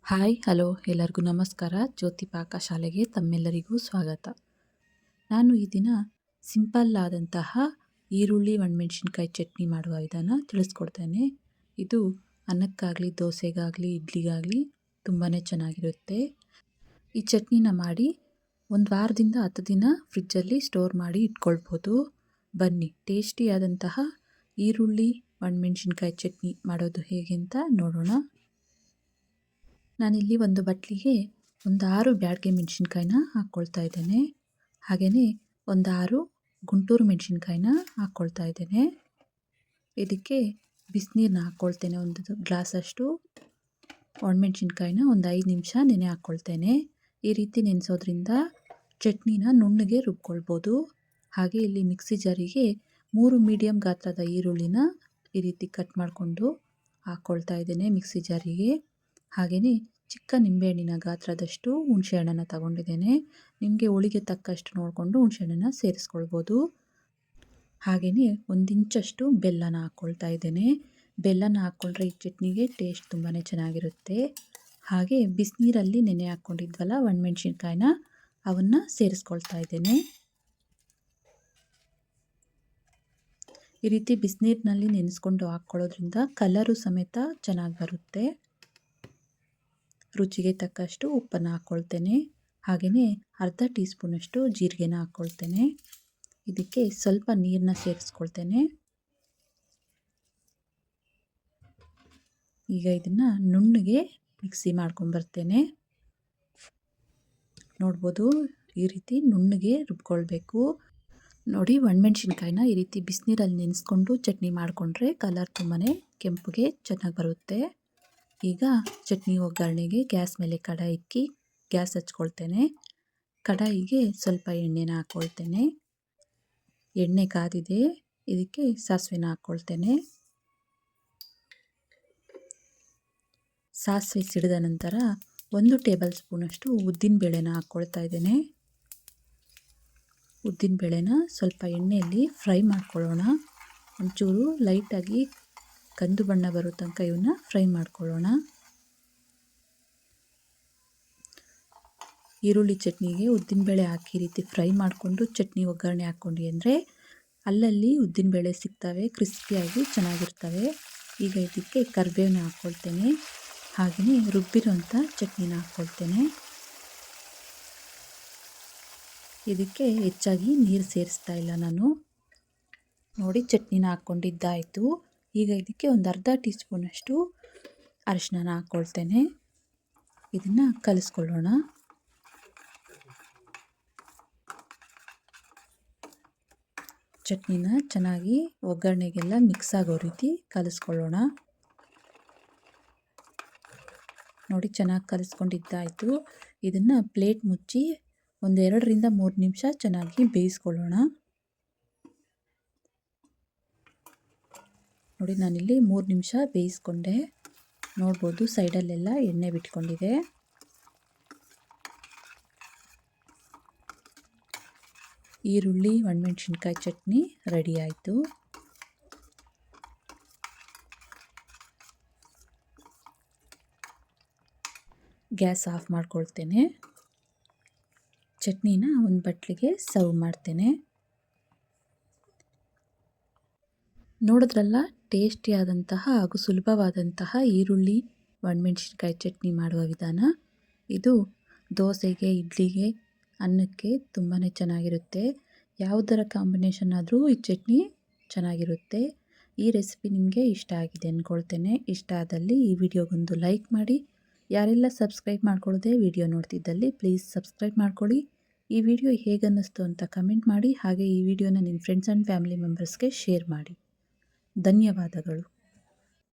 Hi hello ಎಲ್ಲರಿಗೂ ನಮಸ್ಕಾರ. ಜ್ಯೋತಿ ಪಾಕ ಶಾಲೆಗೆ ತಮ್ಮೆಲ್ಲರಿಗೂ ಸ್ವಾಗತ. ನಾನು ಈ ದಿನ ಸಿಂಪಲ್ ಆದಂತಹ ಈರುಳ್ಳಿ ಒಣಮೆಣಸಿನ್ಕಾಯಿ ಚಟ್ನಿ ಮಾಡುವ ವಿಧಾನ ತಿಳಿಸ್ಕೊಡ್ತೇನೆ. ಇದು ಅನ್ನಕ್ಕಾಗಲಿ ದೋಸೆಗಾಗಲಿ ಇಡ್ಲಿಗಾಗಲಿ ತುಂಬಾ ಚೆನ್ನಾಗಿರುತ್ತೆ. ಈ ಚಟ್ನಿನ ಮಾಡಿ ಒಂದು ವಾರದಿಂದ 10 ದಿನ ಫ್ರಿಜ್ಜಲ್ಲಿ ಸ್ಟೋರ್ ಮಾಡಿ ಇಟ್ಕೊಳ್ಬೋದು. ಬನ್ನಿ ಟೇಸ್ಟಿಯಾದಂತಹ ಈರುಳ್ಳಿ ಒಣಮೆಣಸಿನ್ಕಾಯಿ ಚಟ್ನಿ ಮಾಡೋದು ಹೇಗೆ ಅಂತ ನೋಡೋಣ. ನಾನಿಲ್ಲಿ ಒಂದು ಬಟ್ಲಿಗೆ ಒಂದು 6 ಬ್ಯಾಡಗೆ ಮೆಣಸಿನ್ಕಾಯಿನ ಹಾಕ್ಕೊಳ್ತಾ ಇದ್ದೇನೆ. ಹಾಗೆಯೇ ಒಂದು 6 ಗುಂಟೂರು ಮೆಣಸಿನ್ಕಾಯಿನ ಹಾಕ್ಕೊಳ್ತಾ ಇದ್ದೇನೆ. ಇದಕ್ಕೆ ಬಿಸಿನೀರನ್ನ ಹಾಕ್ಕೊಳ್ತೇನೆ. ಒಂದು ಗ್ಲಾಸಷ್ಟು ಒಣಮೆಣಸಿನ್ಕಾಯಿನ ಒಂದು 5 ನಿಮಿಷ ನೆನೆ ಹಾಕ್ಕೊಳ್ತೇನೆ. ಈ ರೀತಿ ನೆನೆಸೋದ್ರಿಂದ ಚಟ್ನಿನ ನುಣ್ಣಗೆ ರುಬ್ಕೊಳ್ಬೋದು. ಹಾಗೆ ಇಲ್ಲಿ ಮಿಕ್ಸಿ ಜಾರಿಗೆ 3 ಮೀಡಿಯಮ್ ಗಾತ್ರದ ಈರುಳ್ಳಿನ ಈ ರೀತಿ ಕಟ್ ಮಾಡಿಕೊಂಡು ಹಾಕ್ಕೊಳ್ತಾ ಇದ್ದೇನೆ ಮಿಕ್ಸಿ ಜಾರಿಗೆ. ಹಾಗೆಯೇ ಚಿಕ್ಕ ನಿಂಬೆಹಣ್ಣಿನ ಗಾತ್ರದಷ್ಟು ಹುಣಸೆಹಣ್ಣನ್ನು ತಗೊಂಡಿದ್ದೇನೆ. ನಿಮಗೆ ಹುಳಿಗೆ ತಕ್ಕಷ್ಟು ನೋಡಿಕೊಂಡು ಹುಣಸೆಹಣ್ಣನ್ನು ಸೇರಿಸ್ಕೊಳ್ಬೋದು. ಹಾಗೆಯೇ 1 ಇಂಚಷ್ಟು ಬೆಲ್ಲನ ಹಾಕ್ಕೊಳ್ತಾ ಇದ್ದೇನೆ. ಬೆಲ್ಲನ ಹಾಕ್ಕೊಂಡ್ರೆ ಈ ಚಟ್ನಿಗೆ ಟೇಸ್ಟ್ ತುಂಬಾ ಚೆನ್ನಾಗಿರುತ್ತೆ. ಹಾಗೆ ಬಿಸಿನೀರಲ್ಲಿ ನೆನೆ ಹಾಕ್ಕೊಂಡಿದ್ವಲ್ಲ ಒಣಮೆಣಸಿನ್ಕಾಯಿನ ಅವನ್ನು ಸೇರಿಸ್ಕೊಳ್ತಾ ಇದ್ದೇನೆ. ಈ ರೀತಿ ಬಿಸಿನೀರಿನಲ್ಲಿ ನೆನೆಸ್ಕೊಂಡು ಹಾಕ್ಕೊಳ್ಳೋದ್ರಿಂದ ಕಲರು ಸಮೇತ ಚೆನ್ನಾಗಿ ಬರುತ್ತೆ. ರುಚಿಗೆ ತಕ್ಕಷ್ಟು ಉಪ್ಪನ್ನು ಹಾಕ್ಕೊಳ್ತೇನೆ. ಹಾಗೆಯೇ ಅರ್ಧ ಟೀ ಸ್ಪೂನಷ್ಟು ಜೀರಿಗೆನ ಹಾಕ್ಕೊಳ್ತೇನೆ. ಇದಕ್ಕೆ ಸ್ವಲ್ಪ ನೀರನ್ನ ಸೇರಿಸ್ಕೊಳ್ತೇನೆ. ಈಗ ಇದನ್ನು ನುಣ್ಣಗೆ ಮಿಕ್ಸಿ ಮಾಡ್ಕೊಂಬರ್ತೇನೆ. ನೋಡ್ಬೋದು ಈ ರೀತಿ ನುಣ್ಣಗೆ ರುಬ್ಕೊಳ್ಬೇಕು. ನೋಡಿ ಒಣಮೆಣಸಿನ್ಕಾಯಿನ ಈ ರೀತಿ ಬಿಸಿನೀರಲ್ಲಿ ನೆನೆಸ್ಕೊಂಡು ಚಟ್ನಿ ಮಾಡಿಕೊಂಡ್ರೆ ಕಲರ್ ತುಂಬಾ ಕೆಂಪುಗೆ ಚೆನ್ನಾಗಿ ಬರುತ್ತೆ. ಈಗ ಚಟ್ನಿ ಒಗ್ಗರಣೆಗೆ ಗ್ಯಾಸ್ ಮೇಲೆ ಕಡಾಯಿ ಇಕ್ಕಿ ಗ್ಯಾಸ್ ಹಚ್ಕೊಳ್ತೇನೆ. ಕಡಾಯಿಗೆ ಸ್ವಲ್ಪ ಎಣ್ಣೆನ ಹಾಕ್ಕೊಳ್ತೇನೆ. ಎಣ್ಣೆ ಕಾದಿದೆ. ಇದಕ್ಕೆ ಸಾಸಿವೆನ ಹಾಕ್ಕೊಳ್ತೇನೆ. ಸಾಸಿವೆ ಸಿಡಿದ ನಂತರ 1 ಟೇಬಲ್ ಸ್ಪೂನಷ್ಟು ಉದ್ದಿನಬೇಳೆನ ಹಾಕ್ಕೊಳ್ತಾ ಇದ್ದೇನೆ. ಉದ್ದಿನಬೇಳೆನ ಸ್ವಲ್ಪ ಎಣ್ಣೆಯಲ್ಲಿ ಫ್ರೈ ಮಾಡ್ಕೊಳ್ಳೋಣ. ಒಂಚೂರು ಲೈಟಾಗಿ ಕಂದು ಬಣ್ಣ ಬರೋ ತನಕ ಇವನ್ನ ಫ್ರೈ ಮಾಡ್ಕೊಳ್ಳೋಣ. ಈರುಳ್ಳಿ ಚಟ್ನಿಗೆ ಉದ್ದಿನಬೇಳೆ ಹಾಕಿ ರೀತಿ ಫ್ರೈ ಮಾಡಿಕೊಂಡು ಚಟ್ನಿ ಒಗ್ಗರಣೆ ಹಾಕ್ಕೊಂಡ್ವಿ ಅಂದರೆ ಅಲ್ಲಲ್ಲಿ ಉದ್ದಿನಬೇಳೆ ಸಿಗ್ತವೆ, ಕ್ರಿಸ್ಪಿಯಾಗಿ ಚೆನ್ನಾಗಿರ್ತವೆ. ಈಗ ಇದಕ್ಕೆ ಕರಿಬೇವನ್ನ ಹಾಕ್ಕೊಳ್ತೇನೆ. ಹಾಗೆಯೇ ರುಬ್ಬಿರೋಂಥ ಚಟ್ನಿನ ಹಾಕ್ಕೊಳ್ತೇನೆ. ಇದಕ್ಕೆ ಹೆಚ್ಚಾಗಿ ನೀರು ಸೇರಿಸ್ತಾ ಇಲ್ಲ ನಾನು. ನೋಡಿ ಚಟ್ನಿನ ಹಾಕ್ಕೊಂಡಿದ್ದಾಯಿತು. ಈಗ ಇದಕ್ಕೆ ಒಂದು ಅರ್ಧ ಟೀ ಸ್ಪೂನಷ್ಟು ಅರಿಶಿನ ಹಾಕ್ಕೊಳ್ತೇನೆ. ಇದನ್ನು ಕಲಿಸ್ಕೊಳ್ಳೋಣ. ಚಟ್ನಿನ ಚೆನ್ನಾಗಿ ಒಗ್ಗರಣೆಗೆಲ್ಲ ಮಿಕ್ಸ್ ಆಗೋ ರೀತಿ ಕಲಿಸ್ಕೊಳ್ಳೋಣ. ನೋಡಿ ಚೆನ್ನಾಗಿ ಕಲಿಸ್ಕೊಂಡಿದ್ದಾಯಿತು. ಇದನ್ನು ಪ್ಲೇಟ್ ಮುಚ್ಚಿ ಒಂದು 2 ರಿಂದ 3 ನಿಮಿಷ ಚೆನ್ನಾಗಿ ಬೇಯಿಸ್ಕೊಳ್ಳೋಣ. ನೋಡಿ ನಾನಿಲ್ಲಿ 3 ನಿಮಿಷ ಬೇಯಿಸ್ಕೊಂಡೆ. ನೋಡ್ಬೋದು ಸೈಡಲ್ಲೆಲ್ಲ ಎಣ್ಣೆ ಬಿಟ್ಕೊಂಡಿದೆ. ಈರುಳ್ಳಿ ಒಣಮೆಣಸಿನ್ಕಾಯಿ ಚಟ್ನಿ ರೆಡಿ ಆಯಿತು. ಗ್ಯಾಸ್ ಆಫ್ ಮಾಡ್ಕೊಳ್ತೇನೆ. ಚಟ್ನಿನ ಒಂದು ಬಟ್ಲಿಗೆ ಸರ್ವ್ ಮಾಡ್ತೇನೆ. ನೋಡಿದ್ರಲ್ಲ ಟೇಸ್ಟಿಯಾದಂತಹ ಹಾಗೂ ಸುಲಭವಾದಂತಹ ಈರುಳ್ಳಿ ಒಣಮೆಣಸಿನ್ಕಾಯಿ ಚಟ್ನಿ ಮಾಡುವ ವಿಧಾನ. ಇದು ದೋಸೆಗೆ, ಇಡ್ಲಿಗೆ, ಅನ್ನಕ್ಕೆ ತುಂಬಾ ಚೆನ್ನಾಗಿರುತ್ತೆ. ಯಾವುದರ ಕಾಂಬಿನೇಷನ್ ಆದರೂ ಈ ಚಟ್ನಿ ಚೆನ್ನಾಗಿರುತ್ತೆ. ಈ ರೆಸಿಪಿ ನಿಮಗೆ ಇಷ್ಟ ಆಗಿದೆ ಅಂದ್ಕೊಳ್ತೇನೆ. ಇಷ್ಟ ಆದಲ್ಲಿ ಈ ವಿಡಿಯೋಗೊಂದು ಲೈಕ್ ಮಾಡಿ. ಯಾರೆಲ್ಲ ಸಬ್ಸ್ಕ್ರೈಬ್ ಮಾಡ್ಕೊಳ್ಳದೆ ವಿಡಿಯೋ ನೋಡ್ತಿದ್ದಲ್ಲಿ ಪ್ಲೀಸ್ ಸಬ್ಸ್ಕ್ರೈಬ್ ಮಾಡ್ಕೊಳ್ಳಿ. ಈ ವಿಡಿಯೋ ಹೇಗನ್ನಿಸ್ತು ಅಂತ ಕಮೆಂಟ್ ಮಾಡಿ. ಹಾಗೆ ಈ ವಿಡಿಯೋನ ನಿಮ್ಮ ಫ್ರೆಂಡ್ಸ್ ಆ್ಯಂಡ್ ಫ್ಯಾಮಿಲಿ ಮೆಂಬರ್ಸ್ಗೆ ಶೇರ್ ಮಾಡಿ. ಧನ್ಯವಾದಗಳು.